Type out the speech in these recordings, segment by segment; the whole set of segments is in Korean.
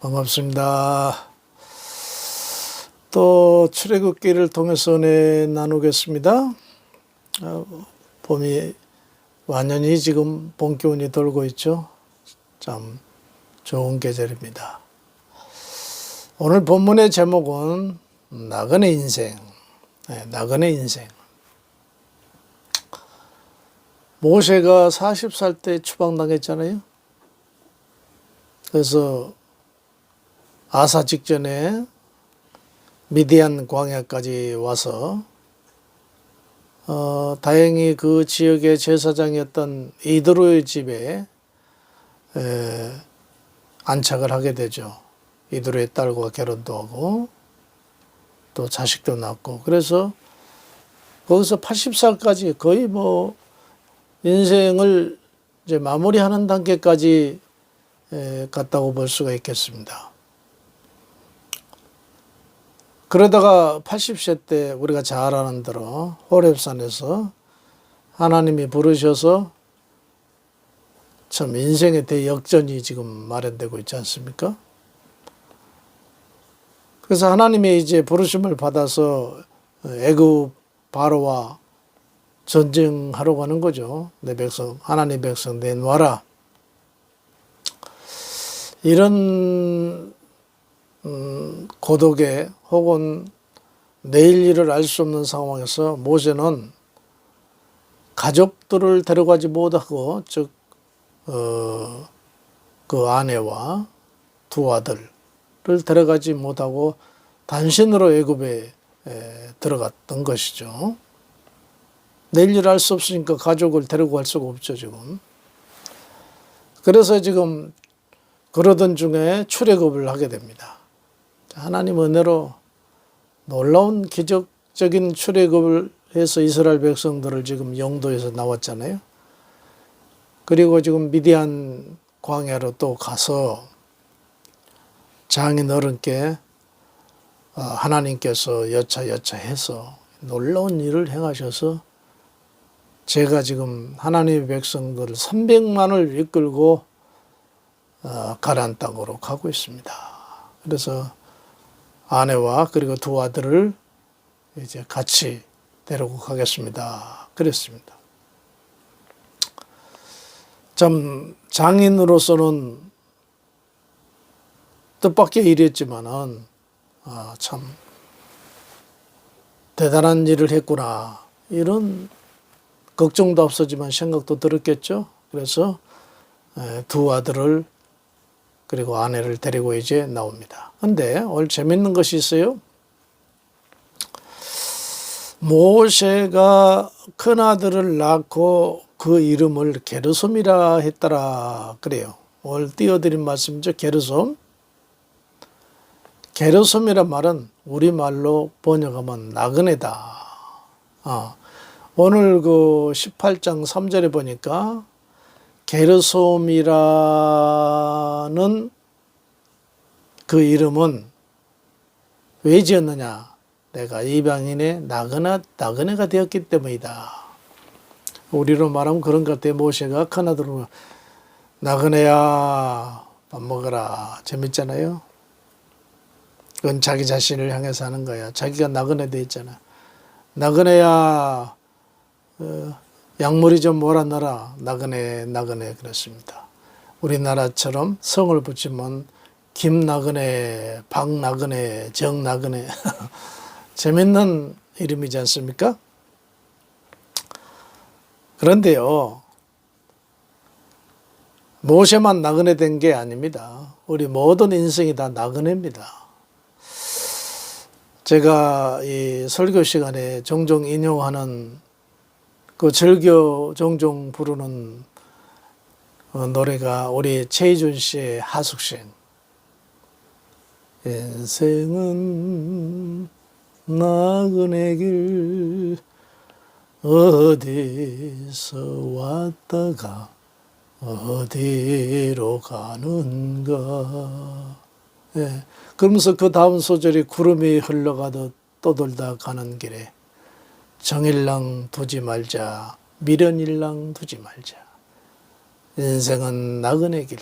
반갑습니다. 또 출애굽기를 통해서 은혜 나누겠습니다. 봄이 완연히 지금 봄 기운이 돌고 있죠. 참 좋은 계절입니다. 오늘 본문의 제목은 나그네 인생. 나그네 인생. 모세가 40살 때 추방당했잖아요. 그래서 아사 직전에 미디안 광야까지 와서 다행히 그 지역의 제사장이었던 이드로의 집에 안착을 하게 되죠. 이드로의 딸과 결혼도 하고 또 자식도 낳고, 그래서 거기서 80살까지 거의 뭐 인생을 이제 마무리하는 단계까지 갔다고 볼 수가 있겠습니다. 그러다가 80세 때 우리가 잘 아는 대로 호렙산에서 하나님이 부르셔서 참 인생의 대역전이 지금 마련되고 있지 않습니까? 그래서 하나님이 이제 부르심을 받아서 애굽 바로와 전쟁하러 가는 거죠. 내 백성, 하나님 백성 내놔라. 이런 고독에 혹은 내일 일을 알 수 없는 상황에서 모세는 가족들을 데려가지 못하고, 즉 그 아내와 두 아들을 데려가지 못하고 단신으로 애굽에 들어갔던 것이죠. 내일 일 알 수 없으니까 가족을 데리고 갈 수가 없죠, 지금. 그래서 지금 그러던 중에 출애굽을 하게 됩니다. 하나님 은혜로 놀라운 기적적인 출애굽을 해서 이스라엘 백성들을 지금 영도에서 나왔잖아요. 그리고 지금 미디안 광야로 또 가서 장인 어른께 하나님께서 여차여차해서 놀라운 일을 행하셔서 제가 지금 하나님의 백성들 300만을 이끌고 가나안 땅으로 가고 있습니다. 그래서 아내와 그리고 두 아들을 이제 같이 데리고 가겠습니다. 그랬습니다. 참 장인으로서는 뜻밖의 일이었지만은 참 대단한 일을 했구나, 이런 걱정도 앞서지만 생각도 들었겠죠. 그래서 두 아들을 그리고 아내를 데리고 이제 나옵니다. 근데 오늘 재밌는 것이 있어요. 모세가 큰아들을 낳고 그 이름을 게르솜이라 했더라 그래요. 오늘 띄워드린 말씀이죠. 게르솜. 게르솜이란 말은 우리말로 번역하면 나그네다. 오늘 그 18장 3절에 보니까 게르솜이라는 그 이름은 왜 지었느냐? 내가 이방인의 나그네가 되었기 때문이다. 우리로 말하면 그런 것 같아요. 모세가 큰아들로 나그네야 밥 먹어라. 재밌잖아요. 그건 자기 자신을 향해서 하는 거야. 자기가 나그네 돼 있잖아. 나그네야 약물이 좀 몰아넣어라. 나그네 그랬습니다. 우리나라처럼 성을 붙이면 김나그네, 박나그네, 정나그네 재밌는 이름이지 않습니까? 그런데요, 모세만 나그네 된 게 아닙니다. 우리 모든 인생이 다 나그네입니다. 제가 이 설교 시간에 종종 인용하는 그 즐겨 종종 부르는 노래가 우리 최희준 씨의 하숙생. 인생은 나그네 길 어디서 왔다가 어디로 가는가. 예. 그러면서 그 다음 소절이 구름이 흘러가듯 떠돌다 가는 길에 정일랑 두지 말자, 미련일랑 두지 말자. 인생은 나그네 길,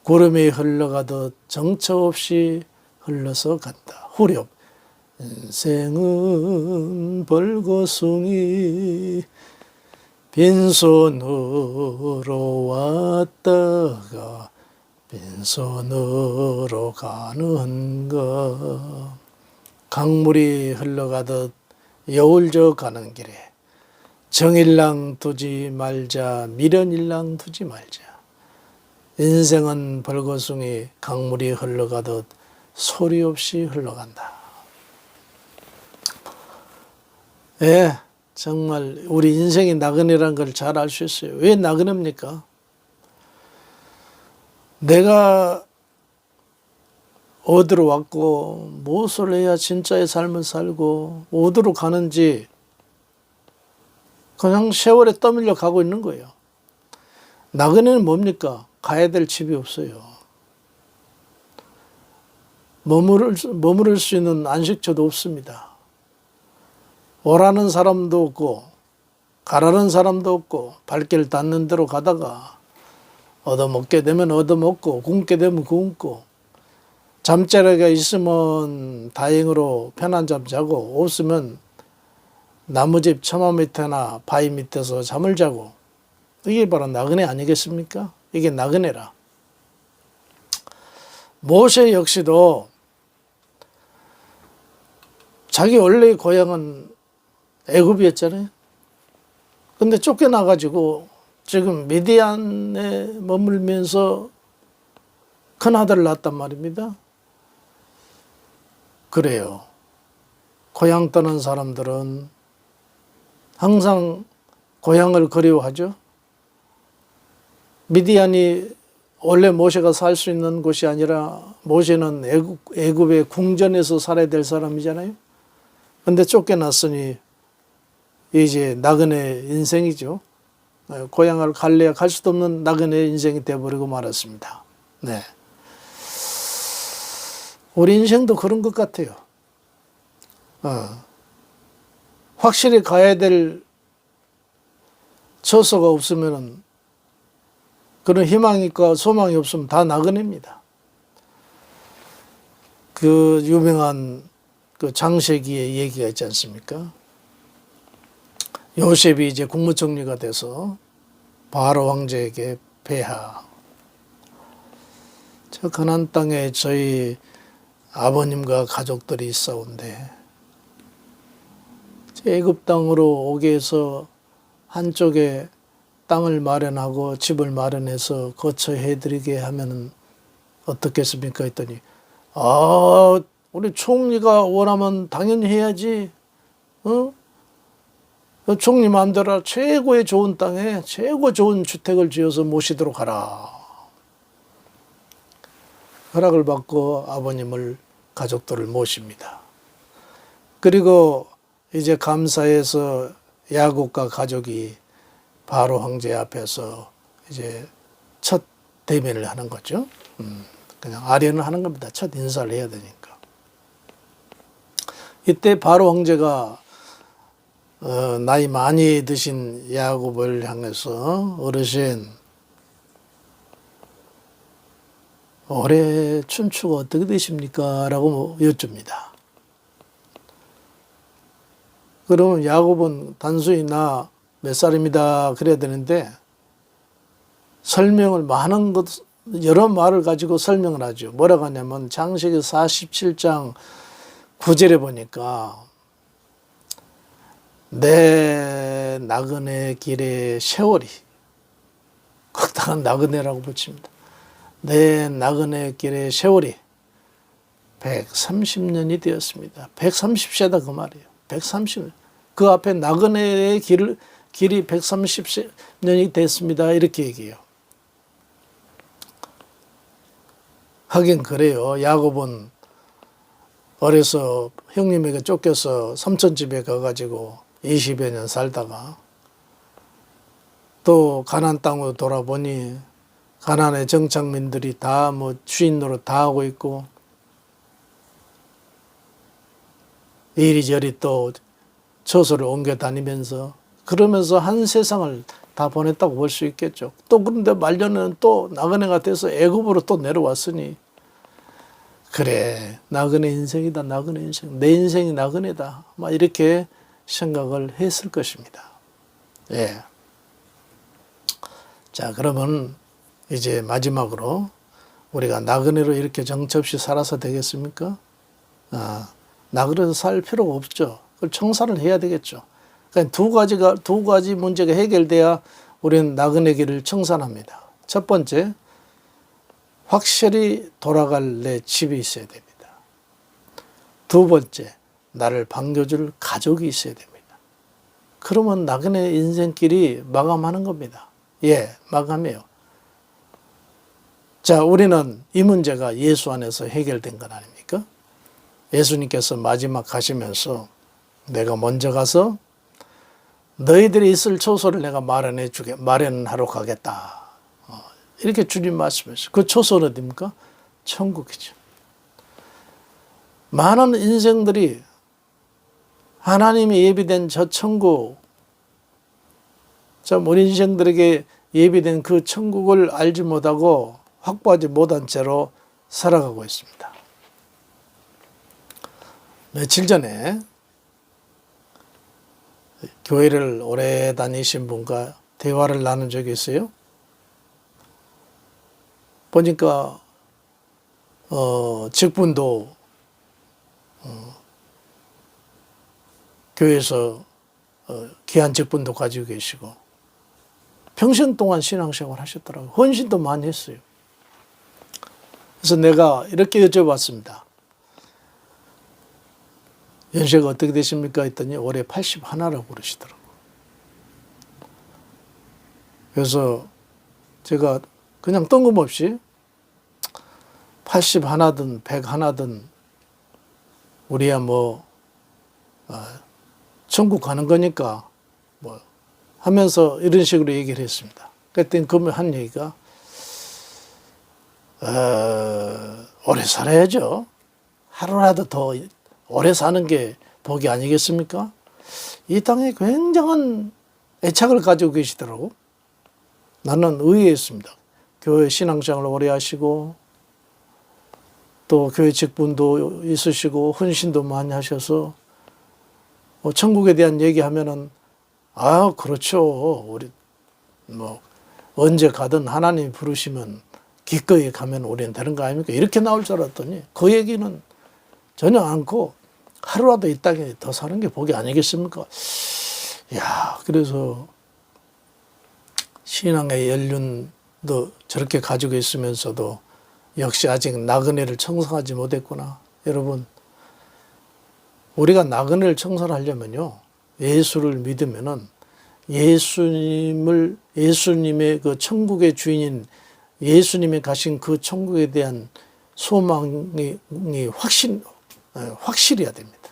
구름이 흘러가듯 정처 없이 흘러서 간다. 후렴. 인생은 벌거숭이 빈손으로 왔다가 빈손으로 가는가. 강물이 흘러가듯 여울져 가는 길에 정일랑 두지 말자, 미련일랑 두지 말자. 인생은 벌거숭이 강물이 흘러가듯 소리 없이 흘러간다. 예, 정말 우리 인생이 나그네라는 걸 잘 알 수 있어요. 왜 나그네입니까? 내가 어디로 왔고 무엇을 해야 진짜의 삶을 살고 어디로 가는지 그냥 세월에 떠밀려 가고 있는 거예요. 나그네는 뭡니까? 가야 될 집이 없어요. 머무를 수 있는 안식처도 없습니다. 오라는 사람도 없고 가라는 사람도 없고 발길 닿는 대로 가다가 얻어먹게 되면 얻어먹고 굶게 되면 굶고 잠자리가 있으면 다행으로 편한 잠 자고 없으면 나무집 처마 밑에나 바위 밑에서 잠을 자고 이게 바로 나그네 아니겠습니까? 이게 나그네라. 모세 역시도 자기 원래의 고향은 애굽이었잖아요. 근데 쫓겨나가지고 지금 미디안에 머물면서 큰아들을 낳았단 말입니다. 그래요. 고향 떠난 사람들은 항상 고향을 그리워하죠. 미디안이 원래 모세가 살 수 있는 곳이 아니라 모세는 애굽의 궁전에서 살아야 될 사람이잖아요. 근데 쫓겨났으니 이제 나그네 인생이죠. 고향을 갈래야 갈 수도 없는 나그네 인생이 되어버리고 말았습니다. 네. 우리 인생도 그런 것 같아요. 확실히 가야 될 처소가 없으면은 그런 희망이 있고 소망이 없으면 다 나그네입니다. 그 유명한 그 장세기의 얘기가 있지 않습니까? 요셉이 이제 국무총리가 돼서 바로 왕제에게 폐하. 저 가나안 땅에 저희 아버님과 가족들이 있어온데 애굽 땅으로 오게 해서 한쪽에 땅을 마련하고 집을 마련해서 거처해드리게 하면은 어떻겠습니까? 했더니 우리 총리가 원하면 당연히 해야지. 총리 마음대로 최고의 좋은 땅에 최고 좋은 주택을 지어서 모시도록 하라. 허락을 받고 아버님을 가족들을 모십니다. 그리고 이제 감사해서 야곱과 가족이 바로 황제 앞에서 이제 첫 대면을 하는 거죠. 그냥 아련을 하는 겁니다. 첫 인사를 해야 되니까. 이때 바로 황제가 나이 많이 드신 야곱을 향해서 어르신 올해 춘추가 어떻게 되십니까? 라고 여쭙니다. 그러면 야곱은 단순히 나 몇 살입니다. 그래야 되는데 설명을 여러 말을 가지고 설명을 하죠. 뭐라고 하냐면 창세기 47장 9절에 보니까 내 나그네 길의 세월이 극당한 나그네라고 붙입니다. 내 나그네 길의 세월이 130년이 되었습니다. 130세다 그 말이에요. 130년. 그 앞에 나그네의 길이 130년이 됐습니다. 이렇게 얘기해요. 하긴 그래요. 야곱은 어려서 형님에게 쫓겨서 삼촌 집에 가가지고 20여 년 살다가 또 가나안 땅으로 돌아보니 가나안의 정착민들이 다 뭐 주인 노릇 다 하고 있고 이리저리 또 처소를 옮겨 다니면서 그러면서 한 세상을 다 보냈다고 볼 수 있겠죠. 또 그런데 말년에는 또 나그네가 돼서 애굽으로 또 내려왔으니 그래 나그네 인생이다. 나그네 인생. 내 인생이 나그네다. 막 이렇게 생각을 했을 것입니다. 예. 자, 그러면 이제 마지막으로 우리가 나그네로 이렇게 정처없이 살아서 되겠습니까? 나그네로 살 필요가 없죠. 그걸 청산을 해야 되겠죠. 그러니까 두 가지 문제가 해결돼야 우리는 나그네 길을 청산합니다. 첫 번째, 확실히 돌아갈 내 집이 있어야 됩니다. 두 번째, 나를 반겨줄 가족이 있어야 됩니다. 그러면 나그네 인생길이 마감하는 겁니다. 예, 마감해요. 자, 우리는 이 문제가 예수 안에서 해결된 건 아닙니까? 예수님께서 마지막 가시면서 내가 먼저 가서 너희들이 있을 초소를 내가 마련하러 가겠다. 이렇게 주님 말씀하셨어요. 그 초소는 어디입니까? 천국이죠. 많은 인생들이 하나님이 예비된 저 천국, 참 우리 인생들에게 예비된 그 천국을 알지 못하고 확보하지 못한 채로 살아가고 있습니다. 며칠 전에 교회를 오래 다니신 분과 대화를 나눈 적이 있어요. 보니까 직분도 교회에서 귀한 직분도 가지고 계시고 평생 동안 신앙생활 하셨더라고요. 헌신도 많이 했어요. 그래서 내가 이렇게 여쭤봤습니다. 연세가 어떻게 되십니까? 했더니 올해 81라고 그러시더라고요. 그래서 제가 그냥 뜬금없이 81든 101든 우리야 뭐 천국 가는 거니까 뭐 하면서 이런 식으로 얘기를 했습니다. 그랬더니 그러면 한 얘기가 오래 살아야죠. 하루라도 더 오래 사는 게 복이 아니겠습니까? 이 땅에 굉장한 애착을 가지고 계시더라고. 나는 의외였습니다. 교회 신앙생활을 오래 하시고 또 교회 직분도 있으시고 헌신도 많이 하셔서 천국에 대한 얘기하면은 그렇죠. 우리 뭐 언제 가든 하나님이 부르시면 기꺼이 가면 우리는 되는 거 아닙니까? 이렇게 나올 줄 알았더니 그 얘기는 전혀 않고 하루라도 이 땅에 더 사는 게 복이 아니겠습니까? 야, 그래서 신앙의 연륜도 저렇게 가지고 있으면서도 역시 아직 나그네를 청산하지 못했구나. 여러분, 우리가 나그네를 청산하려면요, 예수를 믿으면은 예수님의 그 천국의 주인인 예수님이 가신 그 천국에 대한 소망이 확실해야 됩니다.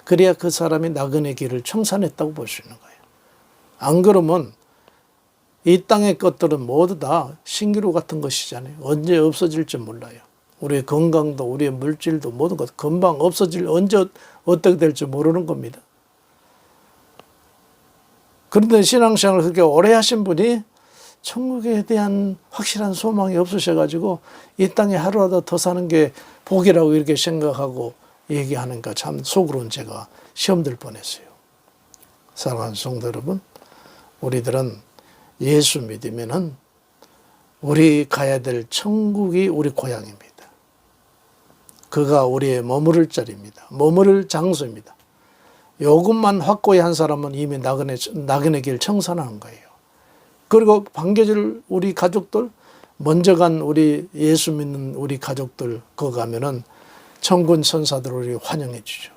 그래야 그 사람이 나그네 길을 청산했다고 볼 수 있는 거예요. 안 그러면 이 땅의 것들은 모두 다 신기루 같은 것이잖아요. 언제 없어질지 몰라요. 우리의 건강도 우리의 물질도 모든 것 금방 언제 어떻게 될지 모르는 겁니다. 그런데 신앙생활을 그렇게 오래 하신 분이 천국에 대한 확실한 소망이 없으셔가지고 이 땅에 하루라도 더 사는 게 복이라고 이렇게 생각하고 얘기하니까 참 속으로는 제가 시험 들 뻔했어요. 사랑하는 성도 여러분, 우리들은 예수 믿으면은 우리 가야 될 천국이 우리 고향입니다. 그가 우리의 머무를 자리입니다. 머무를 장소입니다. 이것만 확고히 한 사람은 이미 나그네 길 청산하는 거예요. 그리고 반겨줄 우리 가족들, 먼저 간 우리 예수 믿는 우리 가족들 거기 가면은 천군 천사들 우리 환영해 주죠.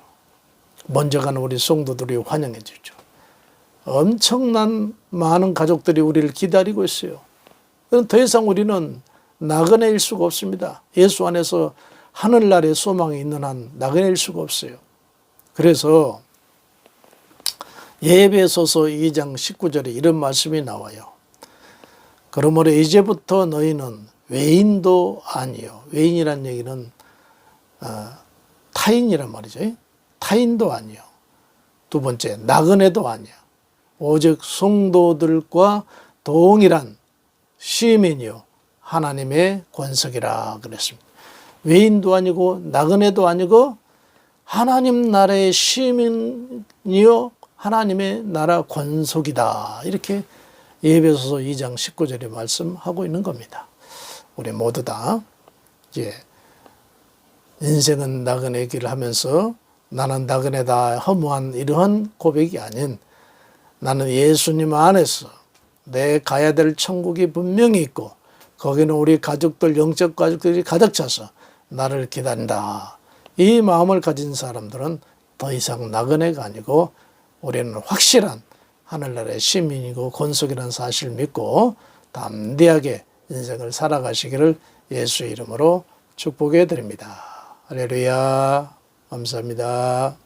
먼저 간 우리 성도들이 환영해 주죠. 엄청난 많은 가족들이 우리를 기다리고 있어요. 더 이상 우리는 나그네일 수가 없습니다. 예수 안에서 하늘나라의 소망이 있는 한 나그네일 수가 없어요. 그래서 예배소서 2장 19절에 이런 말씀이 나와요. 그러므로 이제부터 너희는 외인도 아니요. 외인이란 얘기는 타인이란 말이죠. 타인도 아니요. 두 번째, 나그네도 아니야. 오직 성도들과 동일한 시민이요. 하나님의 권석이라 그랬습니다. 외인도 아니고 나그네도 아니고 하나님 나라의 시민이요. 하나님의 나라 권속이다. 이렇게 예배소서 2장 19절에 말씀하고 있는 겁니다. 우리 모두 다 이제 인생은 나그네 길을 하면서 나는 나그네다 허무한 이러한 고백이 아닌 나는 예수님 안에서 내 가야 될 천국이 분명히 있고 거기는 우리 가족들 영적 가족들이 가득 차서 나를 기다린다. 이 마음을 가진 사람들은 더 이상 나그네가 아니고 우리는 확실한 하늘나라의 시민이고 권속이라는 사실을 믿고 담대하게 인생을 살아가시기를 예수의 이름으로 축복해 드립니다. 할렐루야. 감사합니다.